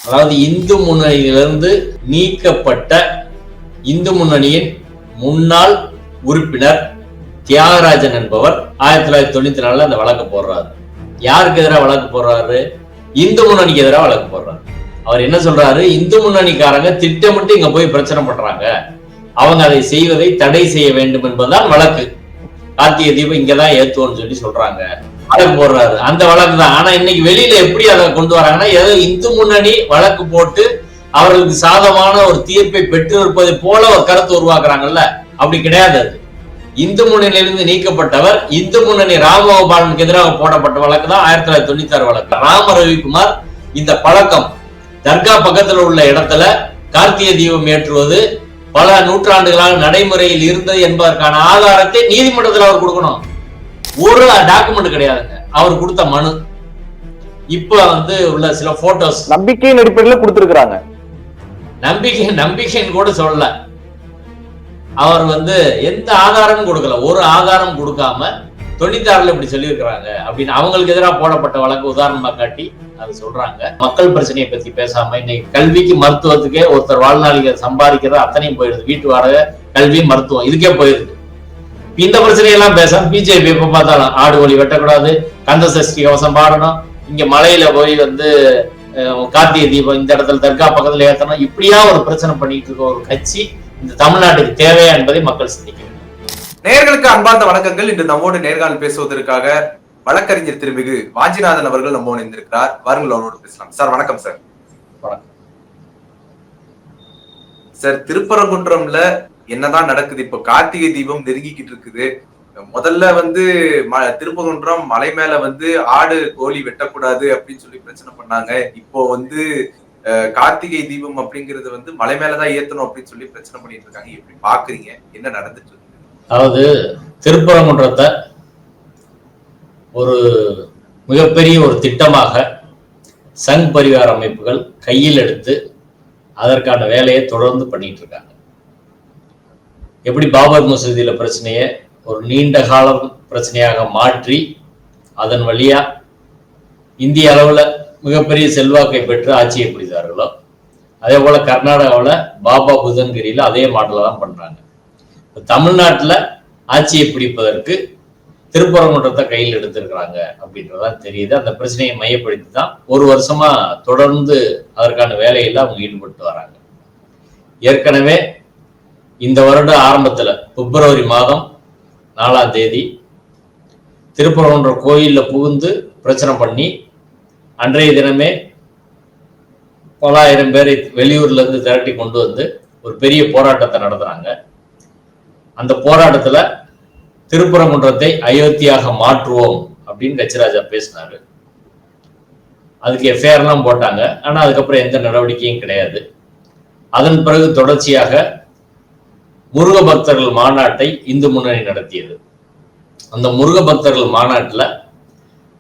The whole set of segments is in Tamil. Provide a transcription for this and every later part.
அதாவது இந்து முன்னணியிலிருந்து நீக்கப்பட்ட இந்து முன்னணியின் முன்னாள் உறுப்பினர் தியாகராஜன் என்பவர் 1994 அந்த வழக்கு போடுறாரு. யாருக்கு எதிராக வழக்கு போடுறாரு? இந்து முன்னணிக்கு எதிராக வழக்கு போடுறாரு. அவர் என்ன சொல்றாரு? இந்து முன்னணிக்காரங்க திட்டமிட்டு இங்க போய் பிரச்சனை பண்றாங்க, அவங்க அதை செய்வதை தடை செய்ய வேண்டும் என்பதுதான் வழக்கு. கார்த்திகை தீபம் இங்கதான் ஏத்துவோம்னு சொல்லி சொல்றாங்க, வழக்கு போடுறாரு. அந்த வழக்கு தான். ஆனா இன்னைக்கு வெளியில எப்படி அதை கொண்டு வராங்கன்னா, ஏதோ இந்து முன்னணி வழக்கு போட்டு அவர்களுக்கு சாதமான ஒரு தீர்ப்பை பெற்று இருப்பதை போல ஒரு கருத்து உருவாக்குறாங்கல்ல. அப்படி கிடையாது. அது இந்து முன்னணியிலிருந்து நீக்கப்பட்டவர் இந்து முன்னணி ராமகோபாலனுக்கு எதிராக போடப்பட்ட வழக்கு தான் 1996 வழக்கு. ராம ரவிக்குமார் இந்த பழக்கம் தர்கா பக்கத்துல உள்ள இடத்துல கார்த்திகை தீபம் ஏற்றுவது பல நூற்றாண்டுகளாக நடைமுறையில் இருந்தது என்பதற்கான ஆதாரத்தை நீதிமன்றத்தில் அவர் கொடுக்கணும். ஒரு டாக்குமெண்ட் கிடையாதுங்க அவர் கொடுத்த மனு. இப்ப உள்ள சில போட்டோஸ் நம்பிக்கையின் அடிப்படையில் கொடுத்திருக்கிறாங்க. நம்பிக்கைன்னு கூட சொல்லல. அவர் எந்த ஆதாரமும் கொடுக்கல. ஒரு ஆதாரம் கொடுக்காம 96 இப்படி சொல்லி இருக்கிறாங்க அப்படின்னு அவங்களுக்கு எதிராக போடப்பட்ட வழக்கு உதாரணமா காட்டி அது சொல்றாங்க. மக்கள் பிரச்சனையை பத்தி பேசாம இன்னைக்கு கல்விக்கு மருத்துவத்துக்கே ஒருத்தர் வாழ்நாளிக சம்பாதிக்கிறது அத்தனையும் போயிடுது. வீட்டு வாடகை, கல்வி, மருத்துவம் இதுக்கே போயிடுது. இந்த பிரச்சனையெல்லாம் பேசாம பிஜேபி எப்ப பார்த்தாலும் ஆடு ஒளி வெட்டக்கூடாது, கந்த சஷ்டி கவசம் பாடணும், இங்க மலையில போய் கார்த்திகை தீபம் இந்த இடத்துல தர்கா பக்கத்துல ஏத்தணும், இப்படியா ஒரு பிரச்சனை பண்ணிட்டு இருக்க ஒரு கட்சி இந்த தமிழ்நாட்டுக்கு தேவையா என்பதை மக்கள் சிந்திக்க வேண்டும். நேயர்களுக்கு அன்பார்ந்த வணக்கங்கள். இன்று நம்மோடு நேர்காணல் பேசுவதற்காக வழக்கறிஞர் திருமிகு வாஞ்சிநாதன் அவர்கள் நம்மோடு இருந்திருக்கிறார். வாருங்கள் அவரோடு பேசலாம். சார் வணக்கம். சார் வணக்கம் சார். திருப்பரங்குன்றம்ல என்னதான் நடக்குது? இப்போ கார்த்திகை தீபம் நெருங்கிக்கிட்டு இருக்குது. முதல்ல திருப்பரங்குன்றம் மலை மேல ஆடு கோழி வெட்டக்கூடாது அப்படின்னு சொல்லி பிரச்சனை பண்ணாங்க. இப்போ கார்த்திகை தீபம் அப்படிங்கிறது மலை மேலதான் ஏத்தணும் அப்படின்னு சொல்லி பிரச்சனை பண்ணிட்டு இருக்காங்க. எப்படி பாக்குறீங்க? என்ன நடந்துட்டு இருக்கு? அதாவது திருப்பரங்குன்றத்தை ஒரு மிகப்பெரிய ஒரு திட்டமாக சங் பரிவார அமைப்புகள் கையில் எடுத்து அதற்கான வேலையை தொடர்ந்து பண்ணிட்டு இருக்காங்க. எப்படி பாபர் மசூதியில பிரச்சனையை ஒரு நீண்ட காலம் பிரச்சனையாக மாற்றி அதன் வழியா இந்திய அளவுல மிகப்பெரிய செல்வாக்கை பெற்று ஆட்சியை பிடித்தார்களோ, அதே போல கர்நாடகாவில் பாபா புதன்கிரியில அதே மாடல தான் பண்றாங்க. தமிழ்நாட்டுல ஆட்சியை பிடிப்பதற்கு திருப்பரங்குன்றத்தை கையில் எடுத்திருக்கிறாங்க அப்படின்றதான் தெரியுது. அந்த பிரச்சனையை மையப்படுத்தி தான் ஒரு வருஷமா தொடர்ந்து அதற்கான வேலையில அவங்க ஈடுபட்டு வராங்க. ஏற்கனவே இந்த வருட ஆரம்பத்துல பிப்ரவரி மாதம் 4ஆம் தேதி திருப்பரங்குன்ற கோயில்ல புகுந்து பிரச்சனை பண்ணி அன்றைய தினமே பல ஆயிரம் பேரை வெளியூர்ல இருந்து திரட்டி கொண்டு ஒரு பெரிய போராட்டத்தை நடத்துறாங்க. அந்த போராட்டத்துல திருப்பரங்குன்றத்தை அயோத்தியாக மாற்றுவோம் அப்படின்னு கச்சிராஜா பேசினாரு. அதுக்கு எஃப்ஐஆர் எல்லாம் போட்டாங்க. ஆனா அதுக்கப்புறம் எந்த நடவடிக்கையும் கிடையாது. அதன் பிறகு தொடர்ச்சியாக முருக பக்தர்கள் மாநாட்டை இந்து முன்னணி நடத்தியது. அந்த முருக பக்தர்கள் மாநாட்டுல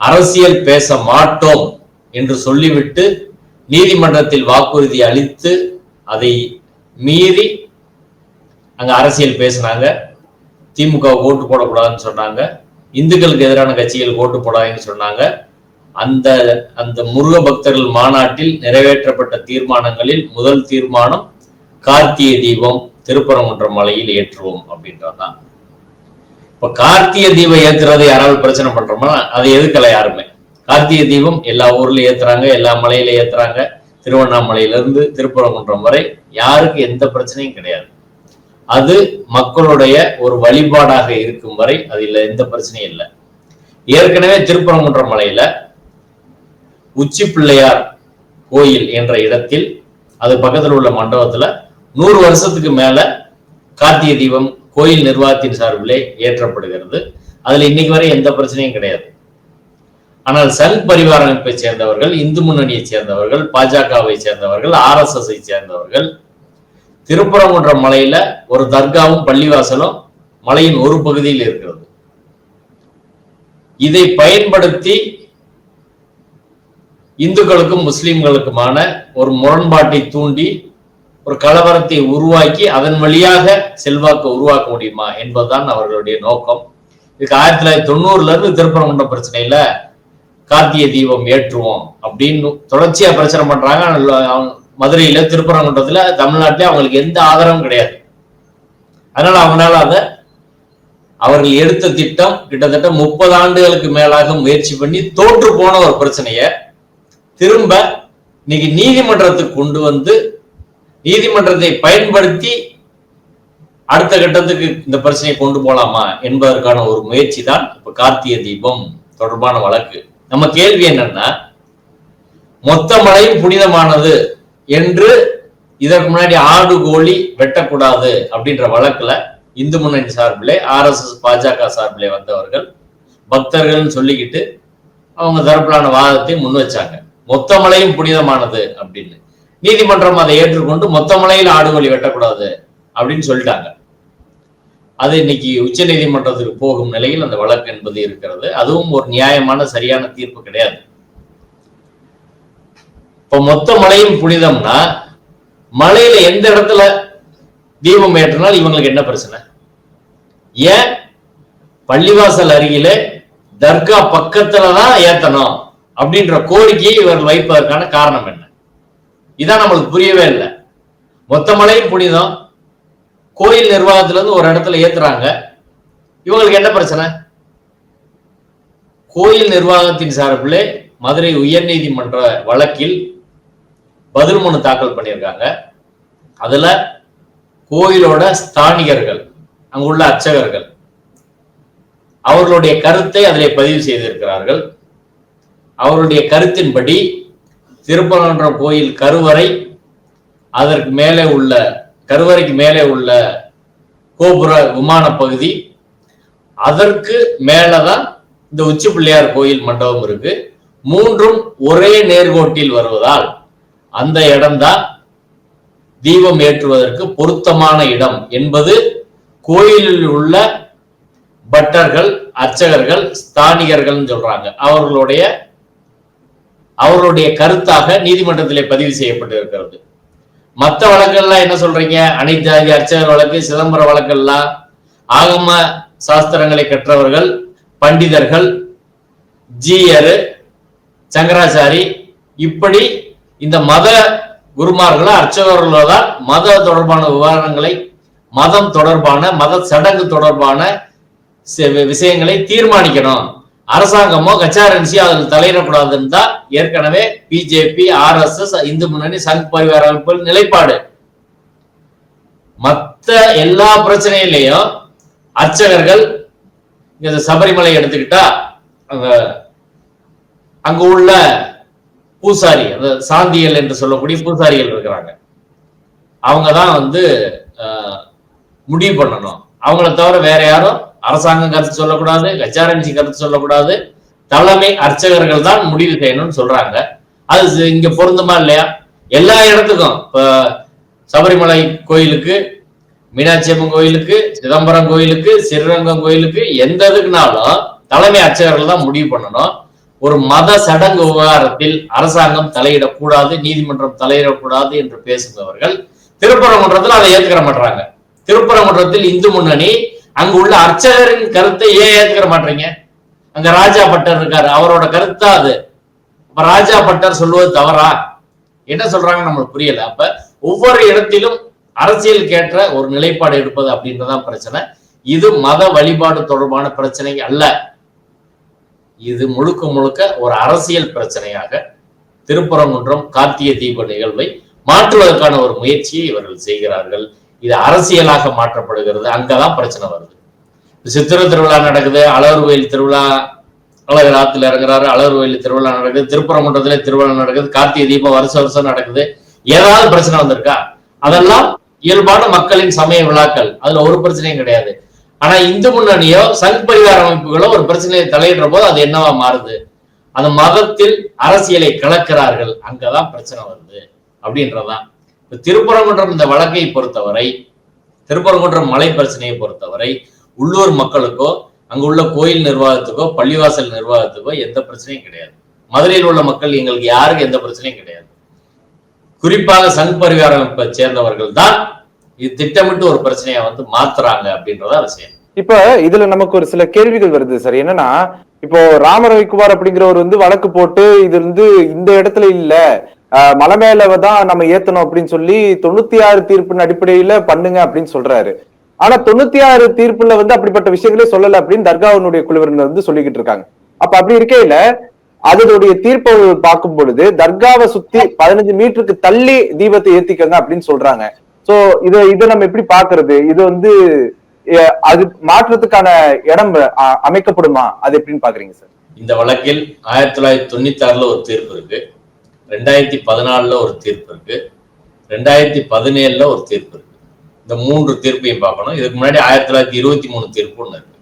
அரசியல் பேச மாட்டோம் என்று சொல்லிவிட்டு நீதிமன்றத்தில் வாக்குறுதி அளித்து அதை மீறி அங்க அரசியல் பேசினாங்க. திமுக ஓட்டு போடக்கூடாதுன்னு சொன்னாங்க. இந்துக்களுக்கு எதிரான கட்சிகள் ஓட்டு போடாதுன்னு சொன்னாங்க. அந்த முருக பக்தர்கள் மாநாட்டில் நிறைவேற்றப்பட்ட தீர்மானங்களில் முதல் தீர்மானம் கார்த்திகை தீபம் திருப்பரங்குன்ற மலையில் ஏற்றுவோம் அப்படின்றதுதான். இப்ப கார்த்திகை தீபம் ஏத்துறதை யாராவது பிரச்சனை பண்றோமா? அதை எதுக்கல யாருமே. கார்த்திகை தீபம் எல்லா ஊர்லயும் ஏத்துறாங்க, எல்லா மலையில ஏத்துறாங்க. திருவண்ணாமலையிலிருந்து திருப்பரங்குன்றம் வரை யாருக்கு எந்த பிரச்சனையும் கிடையாது. அது மக்களுடைய ஒரு வழிபாடாக இருக்கும் வரை அதுல எந்த பிரச்சனையும் இல்லை. ஏற்கனவே திருப்பரங்குன்றம் மலையில உச்சி பிள்ளையார் கோயில் என்ற இடத்தில் அது பக்கத்தில் உள்ள மண்டபத்துல 100 வருஷத்துக்கு மேல கார்த்திகை தீபம் கோயில் நிர்வாகத்தின் சார்பிலே ஏற்றப்படுகிறது. அதுல இன்னைக்கு வரை எந்த பிரச்சனையும் கிடையாது. ஆனால் சங் பரிவார அமைப்பை சேர்ந்தவர்கள், இந்து முன்னணியை சேர்ந்தவர்கள், பாஜகவை சேர்ந்தவர்கள், RSS சேர்ந்தவர்கள் திருப்பரங்குன்றம் மலையில ஒரு தர்காவும் பள்ளிவாசலும் மலையின் ஒரு பகுதியில் இருக்கிறது. இதை பயன்படுத்தி இந்துக்களுக்கும் முஸ்லிம்களுக்குமான ஒரு முரண்பாட்டை தூண்டி ஒரு கலவரத்தை உருவாக்கி அதன் வழியாக செல்வாக்கு உருவாக்க முடியுமா என்பதுதான் அவர்களுடைய நோக்கம். இதுக்கு 1990 இருந்து திருப்பரங்குன்றம் பிரச்சனையில கார்த்திகை தீபம் ஏற்றுவோம் அப்படின்னு தொடர்ச்சியா பிரச்சனை பண்றாங்க. மதுரையில, திருப்பரங்குன்றத்துல, தமிழ்நாட்டில அவங்களுக்கு எந்த ஆதரவும் கிடையாது. அதனால அவங்களால அவர்கள் எடுத்த திட்டம் கிட்டத்தட்ட 30 ஆண்டுகளுக்கு மேலாக முயற்சி பண்ணி தோற்று போன ஒரு பிரச்சனைய திரும்ப இன்னைக்கு நீதிமன்றத்துக்கு கொண்டு வந்து நீதிமன்றத்தை பயன்படுத்தி அடுத்த கட்டத்துக்கு இந்த பிரச்சனையை கொண்டு போலாமா என்பதற்கான ஒரு முயற்சி தான் இப்ப கார்த்திகை தீபம் தொடர்பான வழக்கு. நம்ம கேள்வி என்னன்னா, மொத்த மழையும் புனிதமானது என்று இதற்கு முன்னாடி ஆடு கோழி வெட்டக்கூடாது அப்படின்ற வழக்குல இந்து முன்னணி சார்பிலே, RSS பாஜக சார்பிலே வந்தவர்கள் பக்தர்கள் சொல்லிக்கிட்டு அவங்க தரப்பிலான வாதத்தை முன் வச்சாங்க. மொத்த மழையும் புனிதமானது அப்படின்னு. நீதிமன்றம் அதை ஏற்றுக்கொண்டு மொத்த மழையில் ஆடு கோழி வெட்டக்கூடாது அப்படின்னு சொல்லிட்டாங்க. அது இன்னைக்கு உச்ச நீதிமன்றத்துக்கு போகும் நிலையில் அந்த வழக்கு என்பது இருக்கிறது. அதுவும் ஒரு நியாயமான சரியான தீர்ப்பு கிடையாது. இப்ப மொத்த மழையும் புனிதம்னா மலையில எந்த இடத்துல தீபம் ஏற்றினால் இவங்களுக்கு என்ன பிரச்சனை? ஏன் பள்ளிவாசல் அருகிலே தர்கா பக்கத்துலதான் ஏத்தணும் அப்படின்ற கோரிக்கையை இவர்கள் வைப்பதற்கான காரணம் என்ன? இதான் நம்மளுக்கு புரியவே இல்லை. மொத்த மலையும் புனிதம், கோயில் நிர்வாகத்துல இருந்து ஒரு இடத்துல ஏத்துறாங்க, இவங்களுக்கு என்ன பிரச்சனை? கோயில் நிர்வாகத்தின் சார்பிலே மதுரை உயர்நீதிமன்ற வழக்கில் பதில் மனு தாக்கல் பண்ணியிருக்காங்க. அதுல கோயிலோட ஸ்தானிகர்கள், அங்குள்ள அர்ச்சகர்கள் அவர்களுடைய கருத்தை அதிலே பதிவு செய்திருக்கிறார்கள். அவருடைய கருத்தின்படி திருப்பரங்குன்றம் கோயில் கருவறை, அதற்கு மேலே உள்ள கருவறைக்கு மேலே உள்ள கோபுர விமான பகுதி, அதற்கு மேலதான் இந்த உச்சி பிள்ளையார் கோயில் மண்டபம் இருக்கு. மூன்றும் ஒரே நேர்கோட்டில் வருவதால் அந்த இடம்தான் தீபம் ஏற்றுவதற்கு பொருத்தமான இடம் என்பது கோயிலில் உள்ள பட்டர்கள், அர்ச்சகர்கள், ஸ்தானிகர்கள் சொல்றாங்க. அவர்களுடைய கருத்தாக நீதிமன்றத்திலே பதிவு செய்யப்பட்டிருக்கிறது. மற்ற வழக்கெல்லாம் என்ன சொல்றீங்க? அனைத்து ஜாதி அர்ச்சகர் வழக்கு, சிதம்பரம் வழக்கெல்லாம் ஆகம சாஸ்திரங்களை கற்றவர்கள், பண்டிதர்கள், ஜீயரு, சங்கராச்சாரி, இப்படி இந்த மத குருமார்களோ அர்ச்சகர்களோ தான் மத தொடர்பான விவகாரங்களை, மதம் தொடர்பான, மத சடங்கு தொடர்பான விஷயங்களை தீர்மானிக்கணும். அரசாங்கமோ கச்சாரன்சி அதில் தலையிடக்கூடாதுன்னு தான் ஏற்கனவே பிஜேபி, RSS, இந்து முன்னணி, சங் பரிவார அமைப்புகள் நிலைப்பாடு. மற்ற எல்லா பிரச்சனையிலையும் அர்ச்சகர்கள், சபரிமலை எடுத்துக்கிட்டா அங்கு உள்ள பூசாரி, அந்த சாந்தியல் என்று சொல்லக்கூடிய பூசாரிகள் இருக்கிறாங்க. அவங்கதான் முடிவு பண்ணணும். அவங்கள தவிர வேற யாரும் அரசாங்கம் கருத்து சொல்லக்கூடாது, கச்சாரன்சி கருத்து சொல்லக்கூடாது, தலைமை அர்ச்சகர்கள் தான் முடிவு செய்யணும்னு சொல்றாங்க. அது இங்க பொருந்துமா இல்லையா? எல்லா இடத்துக்கும், இப்ப சபரிமலை கோயிலுக்கு, மீனாட்சி அம்மன் கோயிலுக்கு, சிதம்பரம் கோயிலுக்கு, ஸ்ரீரங்கம் கோயிலுக்கு, எந்த இதுக்குனாலும் தலைமை அர்ச்சகர்கள் தான் முடிவு பண்ணணும். ஒரு மத சடங்கு விவகாரத்தில் அரசாங்கம் தலையிடக்கூடாது, நீதிமன்றம் தலையிடக்கூடாது என்று பேசுபவர்கள் திருப்பரங்குன்றத்தில் அதை ஏத்துக்கிற மாட்டாங்க. திருப்பரங்குன்றத்தில் இந்து முன்னணி அங்கு உள்ள அர்ச்சகரின் கருத்தை ஏன் ஏத்துக்கிற மாட்டீங்க? அங்க ராஜா பட்டர் இருக்காரு, அவரோட கருத்தா அது. அப்ப ராஜா பட்டர் சொல்லுவது தவறா? என்ன சொல்றாங்க நம்மளுக்கு புரியல. அப்ப ஒவ்வொரு இடத்திலும் அரசியல் கேட்ட ஒரு நிலைப்பாடு எடுப்பது அப்படின்றதான் பிரச்சனை. இது மத வழிபாடு தொடர்பான பிரச்சனை அல்ல. இது முழுக்க முழுக்க ஒரு அரசியல் பிரச்சனையாக திருப்பரங்குன்றம் கார்த்திகை தீப நிகழ்வை மாற்றுவதற்கான ஒரு முயற்சியை இவர்கள் செய்கிறார்கள். இது அரசியலாக மாற்றப்படுகிறது. அங்கதான் பிரச்சனை வருது. சித்திரை திருவிழா நடக்குது, அழகர் கோயில் திருவிழா, அழகர் ஆத்துல இறங்குறாரு, அழகர் கோயில் திருவிழா நடக்குது, திருப்பரங்குன்றத்திலே திருவிழா நடக்குது, கார்த்திகை தீபம் வருஷம் நடக்குது. ஏதாவது பிரச்சனை வந்திருக்கா? அதெல்லாம் இயல்பான மக்களின் சமய விழாக்கள், அதுல ஒரு பிரச்சனையும் கிடையாது. ஆனா இந்து முன்னணியோ சங் பரிவார அமைப்புகளோ ஒரு பிரச்சனையை தலையிடுற போது அது என்னவா மாறுது? அந்த மதத்தில் அரசியலை கலக்கிறார்கள், அங்கதான் பிரச்சனை வருது அப்படின்றதான். இப்ப திருப்பரங்குன்றம் இந்த வழக்கை பொறுத்தவரை, திருப்பரங்குன்றம் மலை பிரச்சனையை பொறுத்தவரை உள்ளூர் மக்களுக்கோ அங்க உள்ள கோயில் நிர்வாகத்துக்கோ பள்ளிவாசல் நிர்வாகத்துக்கோ எந்த பிரச்சனையும் கிடையாது. மதுரையில் உள்ள மக்கள் எங்களுக்கு யாருக்கு எந்த பிரச்சனையும் கிடையாது. குறிப்பாக சங் பரிவார அமைப்பை சேர்ந்தவர்கள் தான் இது திட்டமிட்டு ஒரு பிரச்சனையை மாத்துறாங்க அப்படின்றதா விஷயம். இப்ப இதுல நமக்கு ஒரு சில கேள்விகள் வருது சார். என்னன்னா, இப்போ ராமரவிக்குமார் அப்படிங்கிறவர் வழக்கு போட்டு இது இந்த இடத்துல இல்ல, மலை மேலதான் நம்ம ஏத்தணும் அப்படின்னு சொல்லி 96 தீர்ப்பின் அடிப்படையில பண்ணுங்க அப்படின்னு சொல்றாரு. ஆனா 96 தீர்ப்புல அப்படிப்பட்ட விஷயங்களே சொல்லல அப்படின்னு தர்காவினுடைய குழுவினர் சொல்லிக்கிட்டு இருக்காங்க. அப்ப அப்படி இருக்கையில அதனுடைய தீர்ப்பை பார்க்கும் பொழுது தர்காவை சுத்தி 15 மீட்டருக்கு தள்ளி தீபத்தை ஏத்திக்கங்க அப்படின்னு சொல்றாங்க. சோ இதை நம்ம எப்படி பாக்குறது? இது அது மாற்றத்துக்கான இடம் அமைக்கப்படுமா? அது எப்படின்னு பாக்குறீங்க சார்? இந்த வழக்கில் 1996 ஒரு தீர்ப்பு இருக்கு, 2014 ஒரு தீர்ப்பு இருக்கு, 2017 ஒரு தீர்ப்பு இருக்கு. இந்த 3 தீர்ப்பையும் பார்க்கணும். இதுக்கு முன்னாடி 1923 தீர்ப்பு ஒண்ணு இருக்கு.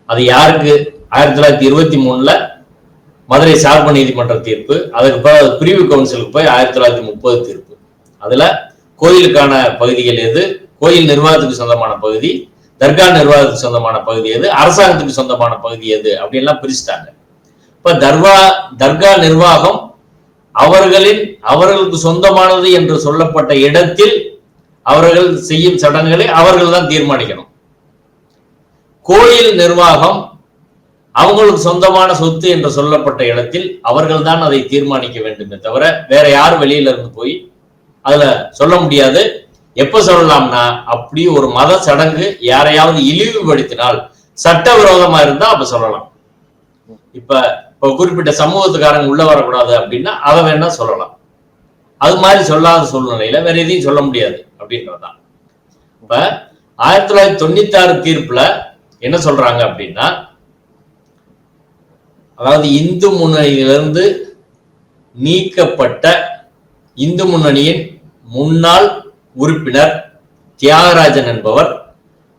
அது யாருக்கு? 1923 மதுரை சார்பு நீதிமன்ற தீர்ப்பு. அதுக்கு பிறகு பிரிவு கவுன்சிலுக்கு போய் 1930 தீர்ப்பு. அதுல கோயிலுக்கான பகுதிகள் எது, கோயில் நிர்வாகத்துக்கு சொந்தமான பகுதி, தர்கா நிர்வாகத்துக்கு சொந்தமான பகுதி எது, அரசாங்கத்துக்கு சொந்தமான பகுதி எது அப்படின்லாம் பிரிச்சுட்டாங்க. இப்ப தர்கா நிர்வாகம் அவர்களுக்கு சொந்தமானது என்று சொல்லப்பட்ட இடத்தில் அவர்கள் செய்யும் சடங்குகளை அவர்கள் தான் தீர்மானிக்கணும். கோயில் நிர்வாகம் அவங்களுக்கு சொந்தமான சொத்து என்று சொல்லப்பட்ட இடத்தில் அவர்கள் தான் அதை தீர்மானிக்க வேண்டுமே தவிர வேற யாரும் வெளியில இருந்து போய் அதுல சொல்ல முடியாது. எப்ப சொல்லலாம்னா, அப்படி ஒரு மத சடங்கு யாரையாவது இழிவுபடுத்தினால் சட்டவிரோதமா இருந்தா அப்ப சொல்லலாம். இப்ப குறிப்பிட்ட சமூகத்துக்காரங்க உள்ள வரக்கூடாது அப்படின்னா அதை வேணா சொல்லலாம். அது மாதிரி சொல்லாத சூழ்நிலையில வேற எதையும் சொல்ல முடியாது அப்படின்றதுதான். இப்ப 1996 தீர்ப்புல என்ன சொல்றாங்க அப்படின்னா, அதாவது இந்து முன்னணியிலிருந்து நீக்கப்பட்ட இந்து முன்னணியின் முன்னாள் உறுப்பினர் தியாகராஜன் என்பவர்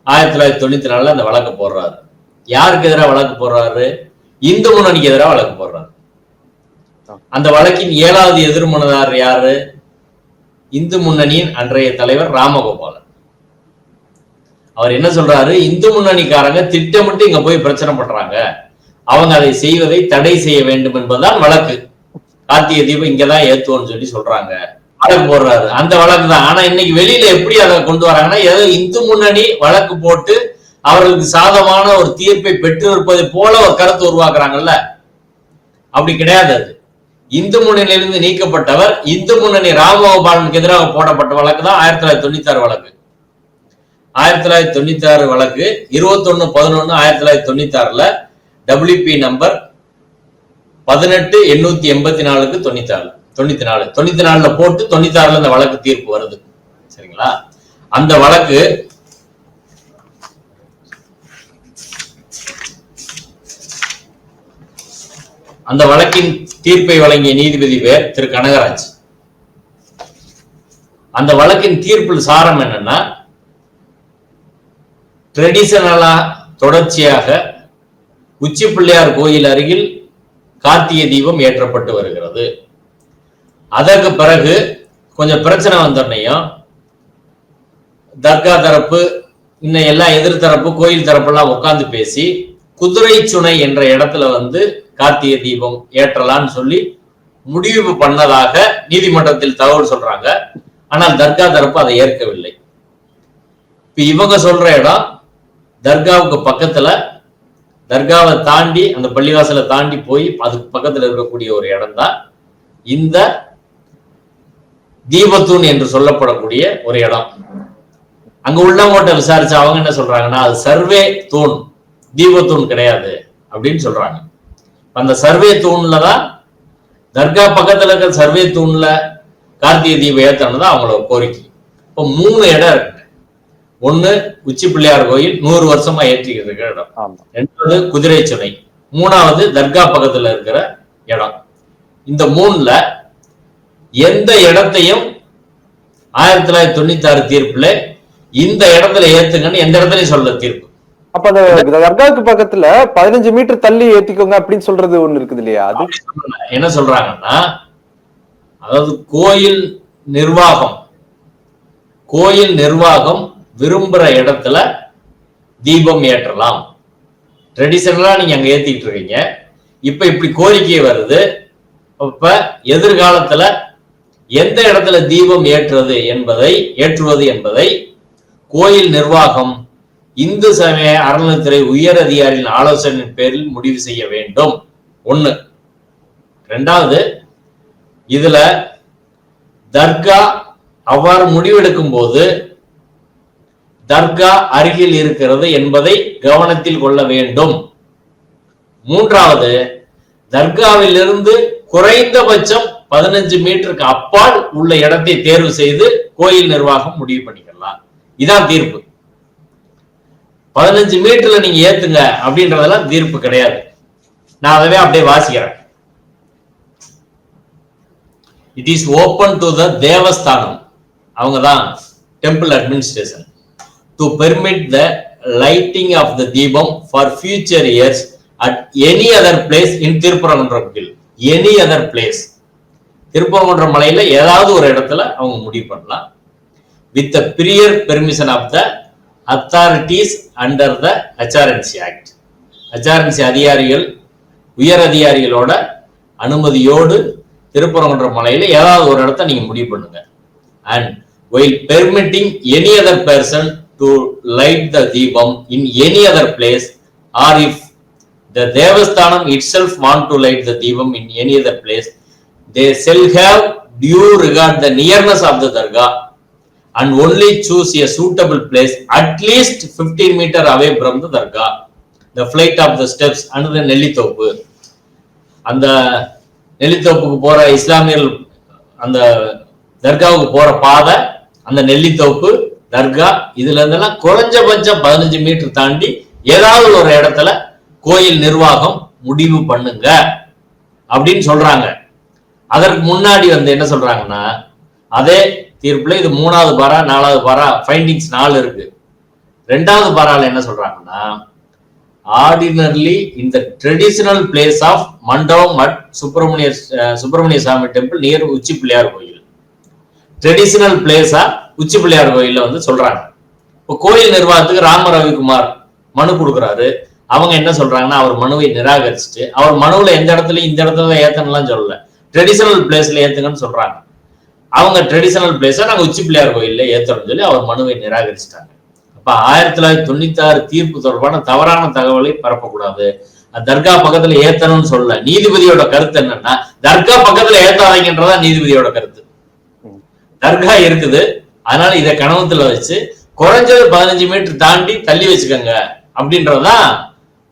1994 அந்த வழக்கு போடுறாரு. யாருக்கு எதிராக வழக்கு போடுறாரு? இந்து முன்னணிக்கு எதிராக வழக்கு போடுறாரு. அந்த வழக்கின் 7வது எதிர்மனுதாரர் யாரு? இந்து முன்னணியின் அன்றைய தலைவர் ராமகோபாலன். அவர் என்ன சொல்றாரு? இந்து முன்னணிக்காரங்க திட்டமிட்டு இங்க போய் பிரச்சனை பண்றாங்க, அவங்க அதை செய்வதை தடை செய்ய வேண்டும் என்பதுதான் வழக்கு. கார்த்திகை தீபம் இங்கதான் ஏத்துவோம்னு சொல்லி சொல்றாங்க, வழக்கு போடுறாரு. அந்த வழக்கு தான். ஆனா இன்னைக்கு வெளியில எப்படி அதை கொண்டு வராங்கன்னா, ஏதோ இந்து முன்னணி வழக்கு போட்டு அவர்களுக்கு சாதமான ஒரு தீர்ப்பை பெற்று இருப்பதை போல ஒரு கருத்து உருவாக்குறாங்கல்ல, அப்படி கிடையாது. அது இந்து முன்னணியிலிருந்து நீக்கப்பட்டவர் இந்து முன்னணி ராமகோபாலனுக்கு எதிராக போடப்பட்ட வழக்கு தான் 1996 வழக்கு. 1996 வழக்கு 21/11/1996 WP நம்பர் 18884 94 போட்டு 96 இந்த வழக்கு தீர்ப்பு வருது. சரிங்களா? அந்த வழக்கு அந்த வழக்கின் தீர்ப்பை வழங்கிய நீதிபதி பேர் திரு கனகராஜ். அந்த வழக்கின் தீர்ப்பில் சாரம் என்னன்னா, ட்ரெடிஷனலா தொடர்ச்சியாக உச்சி பிள்ளையார் கோயில் அருகில் கார்த்திகை தீபம் ஏற்றப்பட்டு வருகிறது. அதற்கு பிறகு கொஞ்சம் பிரச்சனை வந்தோடனையும் தர்கா தரப்பு இன்னும் எல்லா எதிர்த்தரப்பு கோயில் தரப்பெல்லாம் உட்கார்ந்து பேசி குதிரை சுனை என்ற இடத்துல கார்த்திகை தீபம் ஏற்றலான்னு சொல்லி முடிவு பண்ணதாக நீதிமன்றத்தில் தகவல் சொல்றாங்க. ஆனால் தர்கா தரப்பு அதை ஏற்கவில்லை. இப்ப இவங்க சொல்ற இடம் தர்காவுக்கு பக்கத்துல, தர்காவை தாண்டி அந்த பள்ளிவாசலை தாண்டி போய் அதுக்கு பக்கத்துல இருக்கக்கூடிய ஒரு இடம் தான் இந்த தீபத்தூண் என்று சொல்லப்படக்கூடிய ஒரு இடம். அங்க உள்ளவங்கள்ட்ட விசாரிச்சு அவங்க என்ன சொல்றாங்கன்னா, அது சர்வே தூண், தீபத்தூண் கிடையாது அப்படின்னு சொல்றாங்க. அந்த சர்வே தூண்ல தான், தர்கா பக்கத்துல இருக்கிற சர்வே தூண்ல கார்த்திகை தீபம் ஏத்தணும் அவங்களோட கோரிக்கை. இப்போ 3 இடம் இருக்கு. ஒண்ணு உச்சி பிள்ளையார் கோயில் 100 வருஷமா ஏற்றிக்கிட்டு இருக்கிற இடம், 2வது குதிரை சுனை, 3வது தர்கா பக்கத்துல இருக்கிற இடம். இந்த 3ல எந்த இடத்தையும் 1996 தீர்ப்புல இந்த இடத்துல ஏத்துங்கன்னு எந்த இடத்துலயும் சொல்ல தீர்ப்பு. அப்ப அந்த தர்காவுக்கு பக்கத்துல 15 மீட்டர் தள்ளி ஏத்திக்கோங்க அப்படின்னு சொல்றது ஒண்ணு இருக்குது இல்லையா? அது என்ன சொல்றாங்கன்னா, அதாவது கோயில் நிர்வாகம் விரும்புற இடத்துல தீபம் ஏற்றலாம். ட்ரெடிஷனலா நீங்க அங்க ஏத்திட்டு இருக்கீங்க, இப்ப இப்படி கோரிக்கை வருது. அப்ப எதிர்காலத்துல எந்த இடத்துல தீபம் ஏற்றுவது என்பதை கோயில் நிர்வாகம் இந்து சமய அறநிலையத்துறை உயர் அதிகாரியின் ஆலோசனையின் பேரில் முடிவு செய்ய வேண்டும். ஒண்ணு. ரெண்டாவது, இதுல தர்கா அவ்வாறு முடிவெடுக்கும் போது தர்கா அருகில் இருக்கிறது என்பதை கவனத்தில் கொள்ள வேண்டும். மூன்றாவது, தர்காவிலிருந்து குறைந்தபட்சம் 15 மீட்டருக்கு அப்பால் உள்ள இடத்தை தேர்வு செய்து கோயில் நிர்வாகம் முடிவு பண்ணிக்கலாம். இதான் தீர்ப்பு. 15 மீட்டர்ல நீங்க ஏத்துங்க அப்படின்றதெல்லாம் தீர்ப்பு கிடையாது. நான் அதவே அப்படியே வாசிக்கிறேன். It is open to the Devasthanam, அவங்கதான் temple administration, to permit the lighting of the deepam for future years at any other place in Thiruparankundram hill. Any other place, Thiruparankundram மலையில ஏதாவது ஒரு இடத்துல அவங்க முடிவு பண்ணலாம். With the prior permission of the authorities under the HRNC act. HRNC அதிகாரிகள், உயர் அதிகாரிகளோட அனுமதியோடு திருப்பரங்குன்றம் மலையில ஏதாவது ஒரு இடத்த நீங்க முடிவு பண்ணுங்க. And while permitting any other person to light the deepam in any other place, or if the devasthanam itself want to light the deepam in any other place, they shall have due regard the nearness of the dargah and only choose a suitable place at least 15 meter away from the dargah, the flight of the steps and the Nellithoppu. அந்த நெல்லித்தோப்புக்கு போற இஸ்லாமியர்கள் அந்த தர்காவுக்கு போற பாதை, அந்த நெல்லித்தோப்பு, தர்கா, இதுல இருந்தெல்லாம் குறைஞ்சபட்சம் 15 மீட்டர் தாண்டி ஏதாவது ஒரு இடத்துல கோயில் நிர்வாகம் முடிவு பண்ணுங்க அப்படின்னு சொல்றாங்க. அதற்கு முன்னாடி என்ன சொல்றாங்கன்னா, அதே தீர்ப்புல இது 3வது பாரா 4வது பாரா ஃபைண்டிங்ஸ் 4 இருக்கு. 2வது பாரால என்ன சொல்றாங்கன்னா, ordinarily in the traditional place of mandapam at Subramaniya Swamy temple near உச்சி பிள்ளையார் கோயில். ட்ரெடிஷனல் பிளேஸா உச்சி பிள்ளையார் கோயில்ல சொல்றாங்க. இப்போ கோயில் நிர்வாகத்துக்கு ராம ரவிக்குமார் மனு கொடுக்குறாரு. அவங்க என்ன சொல்றாங்கன்னா, அவர் மனுவை நிராகரிச்சுட்டு, அவர் மனுவுல எந்த இடத்துல இந்த இடத்துல ஏத்தனலாம் சொல்லல, ட்ரெடிஷனல் பிளேஸ்ல ஏத்துங்கன்னு சொல்றாங்க. அவங்க ட்ரெடிஷனல் பிளேஸா நாங்க உச்சி பிள்ளையார் கோயில்ல ஏத்தணும்னு சொல்லி அவர் மனுவை நிராகரிச்சிட்டாங்க. அப்ப 1996 தீர்ப்பு தொடர்பான தவறான தகவலை பரப்பக்கூடாது. தர்கா பக்கத்துல ஏத்தணும்னு சொல்லல. நீதிபதியோட கருத்து என்னன்னா, தர்கா பக்கத்துல ஏத்தாதீங்கன்றதா நீதிபதியோட கருத்து. தர்கா இருக்குது, அதனால இதை கணவத்துல வச்சு குறைஞ்சது 15 மீட்டர் தாண்டி தள்ளி வச்சுக்கோங்க அப்படின்றதான்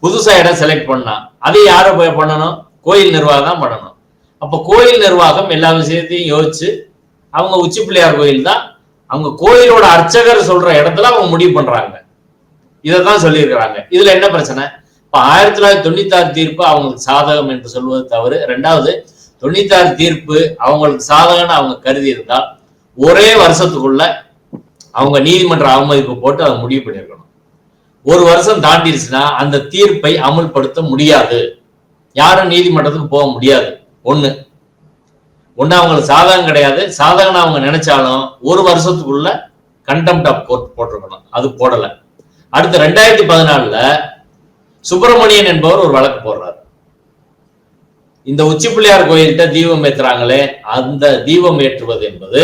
புதுசா இடம் செலக்ட் பண்ணா. அதை யார போய் பண்ணணும்? கோயில் நிர்வாகம் தான் பண்ணணும். அப்ப கோயில் நிர்வாகம் எல்லா விஷயத்தையும் யோசிச்சு அவங்க உச்சி பிள்ளையார் கோயில் தான் அவங்க கோயிலோட அர்ச்சகர் சொல்ற இடத்துல அவங்க முடிவு பண்றாங்க. இதைதான் சொல்லியிருக்கிறாங்க. இதுல என்ன பிரச்சனை? இப்ப 1996 தீர்ப்பு அவங்களுக்கு சாதகம் என்று சொல்வது தவறு. 2வது, 96 தீர்ப்பு அவங்களுக்கு சாதகம்னு அவங்க கருதி இருந்தால் ஒரே வருஷத்துக்குள்ள அவங்க நீதிமன்ற அவமதிப்பு போட்டு அதை முடிவு பண்ணிருக்கணும். ஒரு வருஷம் தாண்டிடுச்சுன்னா அந்த தீர்ப்பை அமல்படுத்த முடியாது. யாரும் நீதிமன்றத்துக்கு போக முடியாது. ஒண்ணு அவங்களுக்கு சாதகம் கிடையாது. சாதகம் அவங்க நினைச்சாலும் ஒரு வருஷத்துக்குள்ள கண்டெம்ட் ஆஃப் கோர்ட் போட்டிருக்கணும். அது போடல. அடுத்து 2014 சுப்பிரமணியன் என்பவர் ஒரு வழக்கு போடுறாரு. இந்த உச்சி பிள்ளையார் கோயில்கிட்ட தீபம் ஏற்றுறாங்களே, அந்த தீபம் ஏற்றுவது என்பது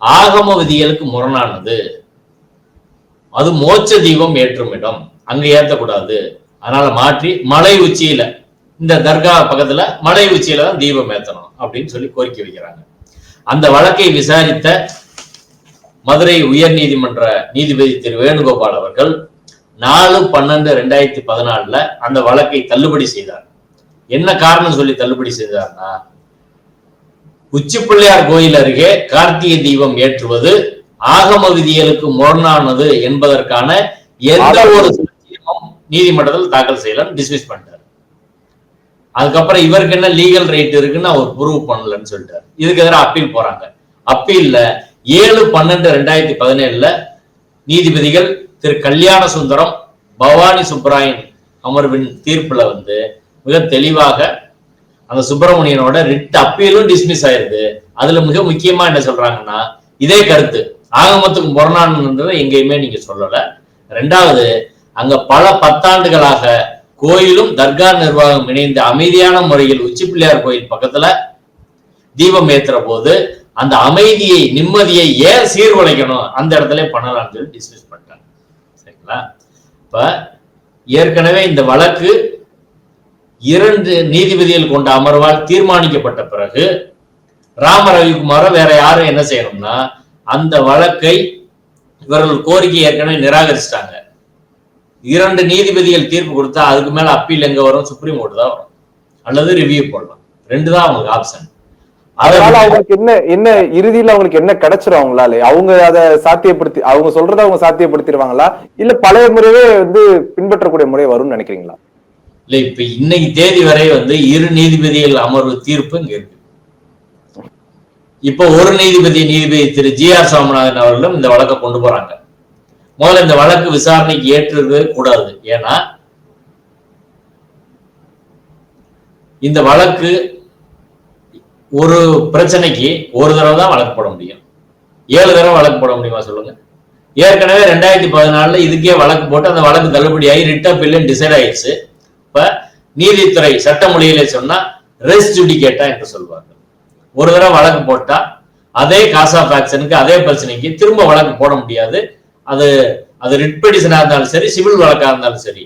ஆகம விதிகளுக்கு முரணானது. அது மோட்ச தீபம் ஏற்றும் இடம், அங்க ஏற்றக்கூடாது. அதனால மாற்றி மலை உச்சியில, இந்த தர்கா பக்கத்துல மலை உச்சியில தான் தீபம் ஏற்றணும் அப்படின்னு சொல்லி கோரிக்கை வைக்கிறாங்க. அந்த வழக்கை விசாரித்த மதுரை உயர் நீதிமன்ற நீதிபதி திரு வேணுகோபால் அவர்கள் 4/12/2014 அந்த வழக்கை தள்ளுபடி செய்தார். என்ன காரணம் சொல்லி தள்ளுபடி செய்தார்னா, உச்சி பிள்ளையார் கோயில் அருகே கார்த்திகை தீபம் ஏற்றுவது ஆகம விதிகளுக்கு முரணானது என்பதற்கான எந்த ஒரு நீதிமன்றத்தில் தாக்கல் செய்யலாம், டிஸ்மிஸ் பண்ணிட்டார். அதுக்கப்புறம் இவருக்கு என்ன லீகல் ரைட் இருக்குன்னு அவர் ப்ரூவ் பண்ணலன்னு சொல்லிட்டாரு. இதுக்கு எதிராக அப்பீல் போறாங்க. அப்பீல்ல 7/12/2017 நீதிபதிகள் திரு கல்யாண சுந்தரம், பவானி சுப்பராயன் அமர்வின் தீர்ப்புல மிக தெளிவாக அந்த சுப்பிரமணியனோட ரிட் அப்பீலும் டிஸ்மிஸ் ஆயிருது. அதுல மிக முக்கியமா என்ன சொல்றாங்கன்னா, இதே கருத்து ஆகமத்துக்கு முரணானது எங்கேயுமே நீங்க சொல்லல. 2வது, அங்க பல 10 ஆண்டுகளாக கோயிலும் தர்கா நிர்வாகம் இணைந்த அமைதியான முறையில் உச்சி பிள்ளையார் கோயில் பக்கத்துல தீபம் ஏற்றுற போது அந்த அமைதியை, நிம்மதியை ஏன் சீர்குலைக்கணும், அந்த இடத்துல பண்ணலாம்னு சொல்லி டிஸ்மிஸ் பண்ணிட்டாங்க. இப்ப ஏற்கனவே இந்த வழக்கு 2 நீதிபதிகள் கொண்ட அமர்வால் தீர்மானிக்கப்பட்ட பிறகு ராம ரவிக்குமார வேற யாரும் என்ன செய்யணும்னா அந்த வழக்கை இவர்கள் கோரிக்கை ஏற்கனவே நிராகரிச்சிட்டாங்க. 2 நீதிபதிகள் தீர்ப்பு கொடுத்தா அதுக்கு மேல அப்பீல் எங்க வரும்? சுப்ரீம் கோர்ட் தான் வரும், அல்லது ரிவ்யூ போடலாம். 2 தான் அவங்களுக்கு ஆப்ஷன். அதனால அவங்களுக்கு என்ன இறுதியில அவங்களுக்கு என்ன கிடைச்சிரும் அவங்களால? அவங்க அதை சாத்தியப்படுத்தி அவங்க சொல்றதை அவங்க சாத்தியப்படுத்திடுவாங்களா, இல்ல பழைய முறையே பின்பற்றக்கூடிய முறை வரும்னு நினைக்கிறீங்களா? இல்ல, இப்ப இன்னைக்கு தேதி வரை 2 நீதிபதிகள் அமர்வு தீர்ப்பு இங்க இருக்கு. இப்ப ஒரு நீதிபதி திரு GR சுவாமிநாதன் அவர்களும் இந்த வழக்கை கொண்டு போறாங்க. முதல்ல இந்த வழக்கு விசாரணைக்கு ஏற்று கூடாது. ஏன்னா இந்த வழக்கு ஒரு பிரச்சனைக்கு ஒரு தடவை தான் வழக்கு போட முடியும். 7 தடவை வழக்கு போட முடியுமா சொல்லுங்க? ஏற்கனவே 2014 இதுக்கே வழக்கு போட்டு அந்த வழக்கு தள்ளுபடியாகி ரிட் ஆஃப் அப்பீல் டிசைட் ஆயிடுச்சு. இப்ப நீதித்துறை சட்ட மொழியில சொன்னா ரெஸ் ஜுடிகேட்டா என்று சொல்வாங்க. ஒரு தடவை வழக்கு போட்டா அதே காஸ் ஆஃப் ஆக்ஷனுக்கு அதே பிரச்சனைக்கு திரும்ப வழக்கு போட முடியாது. அது ரிட் பெட்டிஷனா இருந்தாலும் சரி, சிவில் வழக்கா இருந்தாலும் சரி.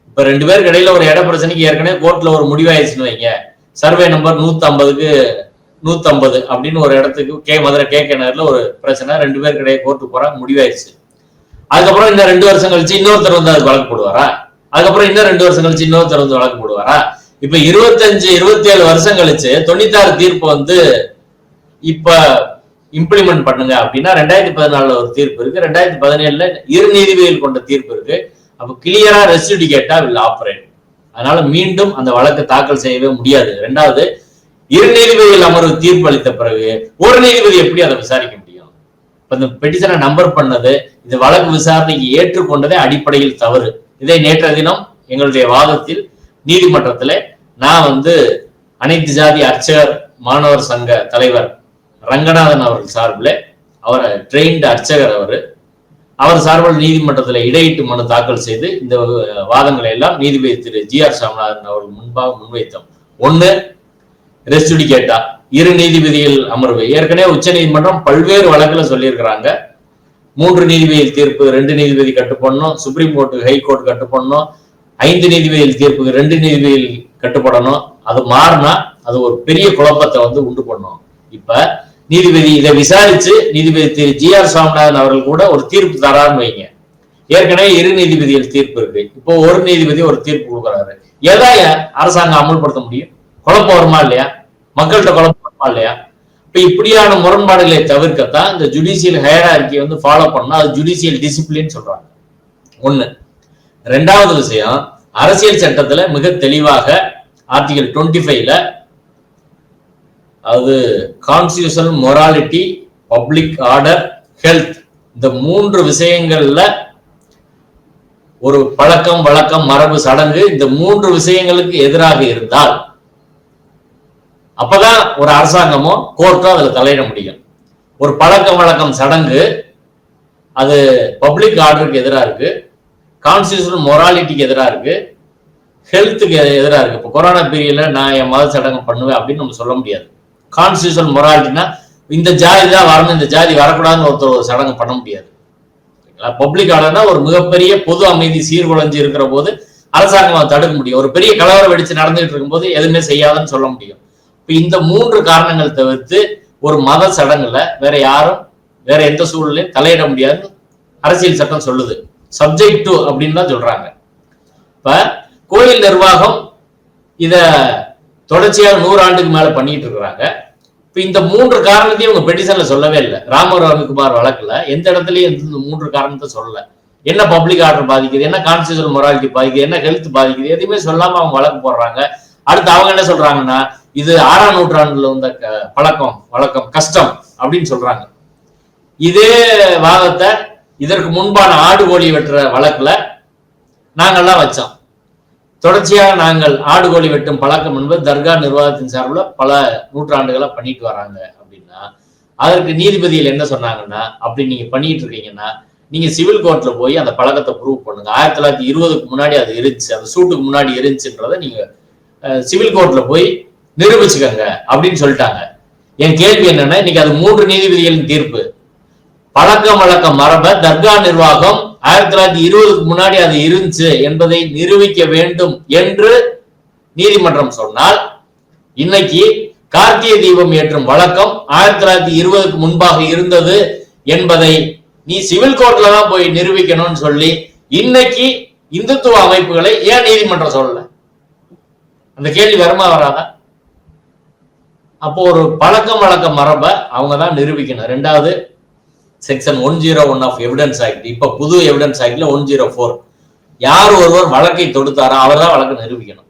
இப்ப 2 பேருக்கு இடையில ஒரு இட பிரச்சனைக்கு ஏற்கனவே கோர்ட்ல ஒரு முடிவாயிடுச்சுன்னு வைங்க, சர்வே நம்பர் 150க்கு 150 அப்படின்னு ஒரு இடத்துக்கு மதுரை KK நகர்ல ஒரு பிரச்சனை, 2 பேருக்கு இடையே கோர்ட்டுக்கு போறாங்க, முடிவாயிடுச்சு. அதுக்கப்புறம் இன்னும் 2 வருஷம் கழிச்சு இன்னொருத்தர் அதுக்கு வழக்கு போடுவாரா? அதுக்கப்புறம் இன்னும் 2 வருஷம் கழிச்சு இன்னொருத்தர் வழக்கு போடுவாரா? இப்ப 25-27 வருஷம் கழிச்சு 96 தீர்ப்பு இப்ப இம்ப்ளிமெண்ட் பண்ணுங்க அப்படின்னா 2014 ஒரு தீர்ப்பு இருக்கு, 2017 2 நீதிபதிகள் கொண்ட தீர்ப்பு இருக்கு. அப்ப கிளியரா ரெஸ் ஜுடிகேட்டா வில் ஆப்பரேட். அதனால மீண்டும் அந்த வழக்கு தாக்கல் செய்யவே முடியாது. 2வது 2 நீதிபதிகள் அமர்வு தீர்ப்பு அளித்த பிறகு ஒரு நீதிபதி எப்படி அதை விசாரிக்க முடியும்? இப்ப இந்த பெட்டிஷனை நம்பர் பண்ணது, இந்த வழக்கு விசாரணைக்கு ஏற்றுக்கொண்டதே அடிப்படையில் தவறு. இதை நேற்றைய தினம் எங்களுடைய வாதத்தில் நீதிமன்றத்தில் நான் அனைத்து ஜாதி அர்ச்சகர் மாணவர் சங்க தலைவர் ரங்கநாதன் அவர்கள் சார்பில், அவரை ட்ரெயின்டு அர்ச்சகர் அவர் சார்பில் நீதிமன்றத்தில் இடையீட்டு மனு தாக்கல் செய்து இந்த வாதங்களை எல்லாம் நீதிபதி திரு GR சுவாமிநாதன் அவர்கள் முன்பாக முன்வைத்தோம். 1 ரெஸ் ஜுடிகேட்டா 2 நீதிபதிகள் அமர்வு. ஏற்கனவே உச்ச நீதிமன்றம் பல்வேறு வழக்குல சொல்லியிருக்கிறாங்க, 3 நீதிபதிகள் தீர்ப்பு 2 நீதிபதி கட்டுப்படணும், சுப்ரீம் கோர்ட்டுக்கு ஹை கோர்ட் கட்டுப்படணும், 5 நீதிபதிகள் தீர்ப்புக்கு 2 நீதிபதிகள் கட்டுப்படணும். அது மாறினா அது ஒரு பெரிய குழப்பத்தை உண்டு பண்ணும். இப்ப நீதிபதி இதை விசாரிச்சு நீதிபதி திரு GR சுவாமிநாதன் அவர்கள் கூட ஒரு தீர்ப்பு தரான்னு வைங்க. ஏற்கனவே 2 நீதிபதிகள் தீர்ப்பு இருக்கு, இப்போ ஒரு நீதிபதி ஒரு தீர்ப்பு கொடுக்குறாரு. எதா அரசாங்கம் அமல்படுத்த முடியும்? குழப்பம் வருமா இல்லையா? மக்கள்கிட்ட குழப்பம் வருமா இல்லையா? இப்ப இப்படியான முரண்பாடுகளை தவிர்க்கத்தான் இந்த ஜுடிஷியல் ஹையரார்கி ஃபாலோ பண்ணா அது ஜுடிஷியல் டிசிப்ளின் சொல்றாங்க. 1. 2வது விஷயம், அரசியல் சட்டத்துல மிக தெளிவாக ஆர்டிகல் 25ல அது constitutional morality, public order, health, இந்த 3 விஷயங்கள்ல ஒரு பழக்கம் வழக்கம் மரபு சடங்கு இந்த 3 விஷயங்களுக்கு எதிராக இருந்தால் அப்பதான் ஒரு அரசாங்கமோ கோர்ட்டோ அதுல தலையிட முடியும். ஒரு பழக்கம் வழக்கம் சடங்கு அது பப்ளிக் ஆர்டருக்கு எதிராக இருக்கு, கான்ஸ்டிடியூஷனல் மொராலிட்டிக்கு எதிராக இருக்கு, ஹெல்த்துக்கு எதிராக இருக்கு. இப்போ கொரோனா பீரியட்ல நான் என் மத சடங்கு பண்ணுவேன் அப்படின்னு நம்ம சொல்ல முடியாது. கான்ஸ்டிடியூஷனல் மொராலிட்டினா இந்த ஜாதி தான் வரணும், இந்த ஜாதி வரக்கூடாதுன்னு ஒருத்தர் ஒரு சடங்கு பண்ண முடியாது. பப்ளிக் ஆர்டர்னா ஒரு மிகப்பெரிய பொது அமைதி சீர்குலைஞ்சு இருக்கிற போது அரசாங்கம் தடுக்க முடியும். ஒரு பெரிய கலவரம் வெடிச்சு நடந்துகிட்டு இருக்கும் போது எதுவுமே செய்யாதுன்னு சொல்ல முடியும். இப்ப இந்த 3 காரணங்கள் தவிர்த்து ஒரு மத சடங்குல வேற யாரும் வேற எந்த சூழலையும் தலையிட முடியாதுன்னு அரசியல் சட்டம் சொல்லுது. சப்ஜெக்ட் டு அப்படின்னு தான் சொல்றாங்க. இப்ப கோயில் நிர்வாகம் இத தொடர்ச்சியாக 100 ஆண்டுக்கு மேல பண்ணிட்டு இருக்கிறாங்க. இப்ப இந்த 3 காரணத்தையும் உங்க பெட்டிஷன்ல சொல்லவே இல்லை. ராம ரவிக்குமார் வழக்குல எந்த இடத்துலயும் இந்த 3 காரணத்தை சொல்லல. என்ன பப்ளிக் ஆர்டர் பாதிக்குது, என்ன கான்ஸ்டிடியூஷனல் மொராலிட்டி பாதிக்குது, என்ன ஹெல்த் பாதிக்குது, எதுவுமே சொல்லாம அவங்க வழக்கு போடுறாங்க. அடுத்து அவங்க என்ன சொல்றாங்கன்னா இது 6ஆம் நூற்றாண்டுல வந்த பழக்கம் வழக்கம் கஷ்டம் அப்படின்னு சொல்றாங்க. இதே வாதத்தை இதற்கு முன்பான ஆடு கோழி வெட்டுற வழக்குல நாங்கள்லாம் வச்சோம். தொடர்ச்சியாக நாங்கள் ஆடு கோழி வெட்டும் பழக்கம் என்பது தர்கா நிர்வாகத்தின் சார்பில் பல நூற்றாண்டுகளை பண்ணிட்டு வராங்க அப்படின்னா அதற்கு நீதிபதிகள் என்ன சொன்னாங்கன்னா, அப்படி நீங்க பண்ணிட்டு இருக்கீங்கன்னா நீங்க சிவில் கோர்ட்ல போய் அந்த பழக்கத்தை ப்ரூவ் பண்ணுங்க. 1920க்கு முன்னாடி அது இருந்துச்சு, அந்த சூட்டுக்கு முன்னாடி இருந்துச்சுன்றதை நீங்க சிவில் கோர்ட்ல போய் நிரூபிச்சுக்கங்க அப்படின்னு சொல்லிட்டாங்க. என் கேள்வி என்னன்னா, இன்னைக்கு அது 3 நீதிபதிகளின் தீர்ப்பு. பழக்கம் வழக்கம் மரப தர்கா நிர்வாகம் 1920க்கு முன்னாடி அது இருந்துச்சு என்பதை நிரூபிக்க வேண்டும் என்று நீதிமன்றம் சொன்னால், இன்னைக்கு கார்த்திகை தீபம் ஏற்றும் வழக்கம் 1920க்கு முன்பாக இருந்தது என்பதை நீ சிவில் கோர்ட்ல தான் போய் நிரூபிக்கணும்னு சொல்லி இன்னைக்கு இந்துத்துவ அமைப்புகளை ஏன் நீதிமன்றம் சொல்லல? அந்த கேள்வி வருமா வராதா? அப்போ ஒரு பழக்கம் வழக்க மரபை அவங்க தான் நிரூபிக்கணும். ரெண்டாவது, செக்ஷன் 101 ஆஃப் எவிடன்ஸ் ஆக்ட், இப்ப புது எவிடன்ஸ் ஆக்ட்ல 104, யார் ஒருவர் வழக்கை தொடுத்தாரோ அவர் தான் வழக்கை நிரூபிக்கணும்.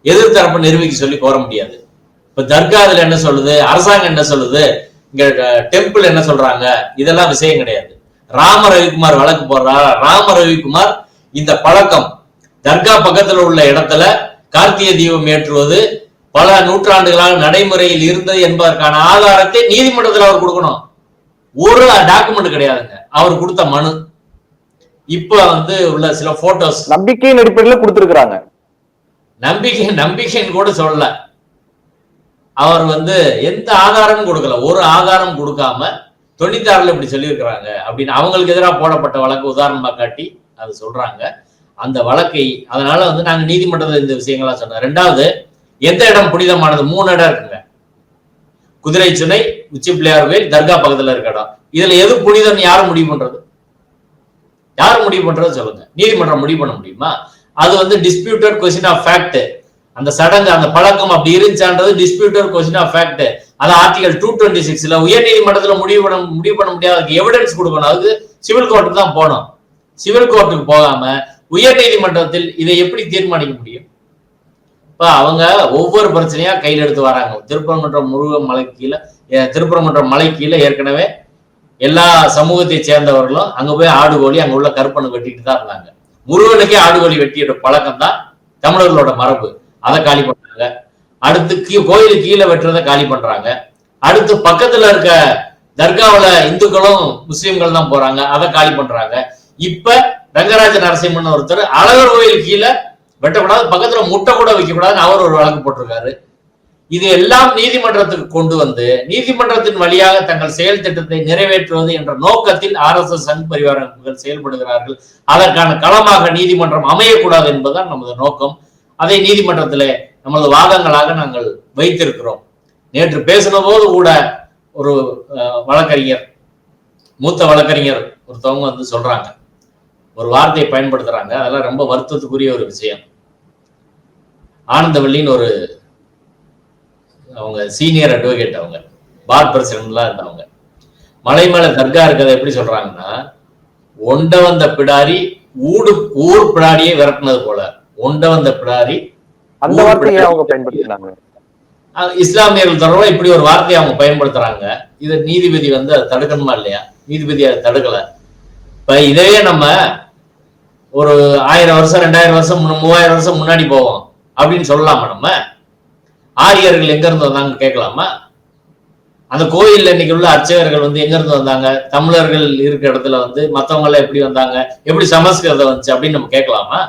எதிர்த்தரப்பு நிரூபிக்க சொல்லி கோர முடியாது. இப்ப தர்காதுல என்ன சொல்லுது, அரசாங்கம் என்ன சொல்லுது, இங்க டெம்பிள் என்ன சொல்றாங்க, இதெல்லாம் விஷயம் கிடையாது. ராம ரவிக்குமார் வழக்கு போடுறாரா? ராம ரவிக்குமார் இந்த பழக்கம் தர்கா பக்கத்துல உள்ள இடத்துல கார்த்திகை தீபம் ஏற்றுவது பல நூற்றாண்டுகளாக நடைமுறையில் இருந்தது என்பதற்கான ஆதாரத்தை நீதிமன்றத்தில் அவர் கொடுக்கணும். ஒரு டாக்குமெண்ட் கிடையாதுங்க. அவர் கொடுத்த மனு இப்ப உள்ள சில போட்டோஸ் நம்பிக்கையின் அடிப்படையில் கொடுத்திருக்கிறாங்க. நம்பிக்கைன்னு கூட சொல்லல. அவர் எந்த ஆதாரமும் கொடுக்கல. ஒரு ஆதாரம் கொடுக்காம 96ல இப்படி சொல்லியிருக்கிறாங்க அப்படின்னு அவங்களுக்கு எதிராக போடப்பட்ட வழக்கு உதாரணமா காட்டி அது சொல்றாங்க. அந்த வழக்கை அதனால நாங்க நீதிமன்றத்தில் இந்த விஷயங்கள்லாம் சொன்னோம். ரெண்டாவது, எந்த இடம் புனிதமானது? 3 இடம் இருக்குங்க. குதிரை சுனை, உச்சி பிள்ளையார் கோயில், தர்கா பக்கத்துல இருக்க இடம். இதுல எது புனிதம் யாரு முடிவு பண்றது? யாரு முடிவு பண்றது சொல்லுங்க. நீதிமன்றம் முடிவு பண்ண முடியுமா? அது டிஸ்பியூட்டட் கொஸ்டின் ஆஃப் ஃபேக்ட். அந்த சடங்கு அந்த பழக்கம் அப்படி இருந்துச்சான்றது டிஸ்பியூட்டட் கொஸ்டின் ஆஃப் ஃபேக்ட். அது ஆர்டிகல் 226ல உயர் நீதிமன்றத்துல முடிவு பண்ண முடியாது. அதுக்கு எவிடன்ஸ் கொடுக்கணும். அதுக்கு சிவில் கோர்ட்டுக்கு தான் போகணும். சிவில் கோர்ட்டுக்கு போகாம உயர் நீதிமன்றத்தில் இதை எப்படி தீர்மானிக்க முடியும்? இப்ப அவங்க ஒவ்வொரு பிரச்சனையா கையில் எடுத்து வராங்க. திருப்பரங்குன்றம் முருகன் மலை கீழே, திருப்பரங்குன்றம் மலை கீழே ஏற்கனவே எல்லா சமூகத்தை சேர்ந்தவர்களும் அங்க போய் ஆடு கோழி அங்க உள்ள கருப்பனை வெட்டிட்டு தான் இருந்தாங்க. முருகனுக்கே ஆடு கோழி வெட்டிய பழக்கம் தான் தமிழர்களோட மரபு. அதை காலி பண்றாங்க. அடுத்து கோயிலுக்கு கீழே வெட்டுறதை காலி பண்றாங்க. அடுத்து பக்கத்துல இருக்க தர்காவில இந்துக்களும் முஸ்லிம்கள் தான் போறாங்க, அதை காலி பண்றாங்க. இப்ப ரங்கராஜ நரசிம்மன் ஒருத்தர் அழகர் கோயில் கீழே வெட்டக்கூடாது, பக்கத்துல முட்டை கூட வைக்கக்கூடாதுன்னு அவர் ஒரு வழக்கு போட்டிருக்காரு. இது எல்லாம் நீதிமன்றத்துக்கு கொண்டு நீதிமன்றத்தின் வழியாக தங்கள் செயல் திட்டத்தை நிறைவேற்றுவது என்ற நோக்கத்தில் RSS சங் பரிவார அமைப்புகள் செயல்படுகிறார்கள். அதற்கான களமாக நீதிமன்றம் அமையக்கூடாது என்பதுதான் நமது நோக்கம். அதை நீதிமன்றத்திலே நமது வாதங்களாக நாங்கள் வைத்திருக்கிறோம். நேற்று பேசின போது கூட ஒரு வழக்கறிஞர், மூத்த வழக்கறிஞர் ஒருத்தவங்க சொல்றாங்க, ஒரு வார்த்தையை பயன்படுத்துறாங்க. அதெல்லாம் ரொம்ப வருத்தத்துக்குரிய ஒரு விஷயம். ஆனந்தவள்ளின்னு ஒரு அவங்க சீனியர் அட்வொகேட், அவங்க பார் பிரசிடென்ட்லாம் இருந்தவங்க. மலை மேல தர்கா இருக்கிறத எப்படி சொல்றாங்கன்னா, ஒண்ட வந்த பிடாரி ஊர் பிடாரியை விரட்டினது போல. ஒண்ட வந்த பிடாரி அந்த வார்த்தையை அவங்க பயன்படுத்தினாங்க. இஸ்லாமியர்கள் தொடர்பாக இப்படி ஒரு வார்த்தையை அவங்க பயன்படுத்துறாங்க. இதை நீதிபதி அதை தடுக்கணுமா இல்லையா? நீதிபதி அதை தடுக்கல. இப்ப இதையே நம்ம ஒரு 1000 வருஷம் 2000 வருஷம் 3000 வருஷம் முன்னாடி போவோம் அப்படின்னு சொல்லலாமா? நம்ம ஆரியர்கள் எங்க இருந்து வந்தாங்க கேட்கலாமா? அந்த கோயில்ல இன்னைக்கு உள்ள அர்ச்சகர்கள் எங்க இருந்து வந்தாங்க? தமிழர்கள் இருக்கிற இடத்துல மத்தவங்க எல்லாம் எப்படி வந்தாங்க? எப்படி சமஸ்கிருதம் வந்துச்சு அப்படின்னு நம்ம கேட்கலாமா?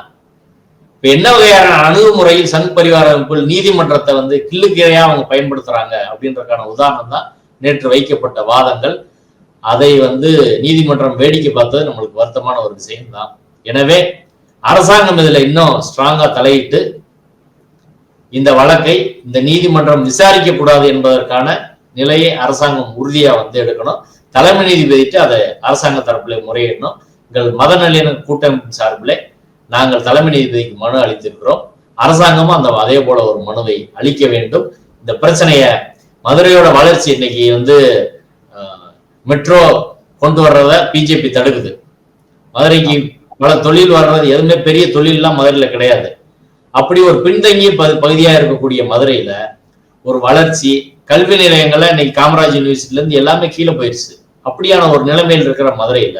இப்ப என்ன வகையான அணுகுமுறையில் சங் பரிவார அமைப்புகள் நீதிமன்றத்தை கிள்ளுக்கிறையா அவங்க பயன்படுத்துறாங்க அப்படின்றதுக்கான உதாரணம் தான் நேற்று வைக்கப்பட்ட வாதங்கள். அதை நீதிமன்றம் வேடிக்கை பார்த்தது நம்மளுக்கு வருத்தமான ஒரு விஷயம் தான். எனவே அரசாங்கம் இதுல இன்னும் ஸ்ட்ராங்கா தலையிட்டு இந்த வழக்கை இந்த நீதிமன்றம் விசாரிக்க கூடாது என்பதற்கான நிலையை அரசாங்கம் உறுதியா எடுக்கணும். தலைமை நீதிபதிட்டு அதை அரசாங்க தரப்புல முறையிடணும். எங்கள் மத நல்லிணக்க கூட்டமைப்பின் சார்பிலே நாங்கள் தலைமை நீதிபதிக்கு மனு அளித்திருக்கிறோம். அரசாங்கமும் அதே போல ஒரு மனுவை அளிக்க வேண்டும். இந்த பிரச்சனைய மதுரையோட வளர்ச்சி இன்னைக்கு மெட்ரோ கொண்டு வர்றத பிஜேபி தடுக்குது. மதுரைக்கு பல தொழில் வர்றது எதுவுமே பெரிய தொழில்லாம் மதுரையில கிடையாது. அப்படி ஒரு பின்தங்கிய பகுதியா இருக்கக்கூடிய மதுரையில ஒரு வளர்ச்சி, கல்வி நிலையங்கள்ல இன்னைக்கு காமராஜ் யூனிவர்சிட்டில இருந்து எல்லாமே கீழே போயிடுச்சு. அப்படியான ஒரு நிலைமையில் இருக்கிற மதுரையில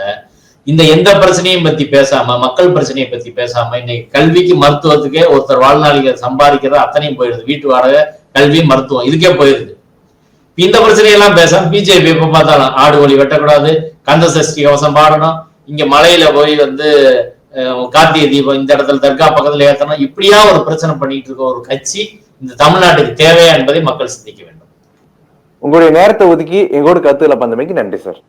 இந்த எந்த பிரச்சனையும் பத்தி பேசாம, மக்கள் பிரச்சனையை பத்தி பேசாம, இன்னைக்கு கல்விக்கு மருத்துவத்துக்கே ஒருத்தர் வாழ்நாளிக சம்பாதிக்கிறது அத்தனையும் போயிடுது. வீட்டு வாடகை, கல்வி, மருத்துவம் இதுக்கே போயிருது. இந்த பிரச்சனையெல்லாம் பேசாம பிஜேபி எப்ப பார்த்தாலும் ஆடு கோழி வெட்டக்கூடாது, கந்த சஷ்டி கவசம் பாடணும், இங்க மலையில போய் கார்த்திகை தீபம் இந்த இடத்துல தர்கா பக்கத்துல ஏத்தணும், இப்படியா ஒரு பிரச்சனை பண்ணிட்டு இருக்க ஒரு கட்சி இந்த தமிழ்நாட்டுக்கு தேவையா என்பதை மக்கள் சிந்திக்க வேண்டும். உங்களுடைய நேரத்தை ஒதுக்கி எங்களோட கருத்துக்களை பந்தமைக்கு நன்றி சார்.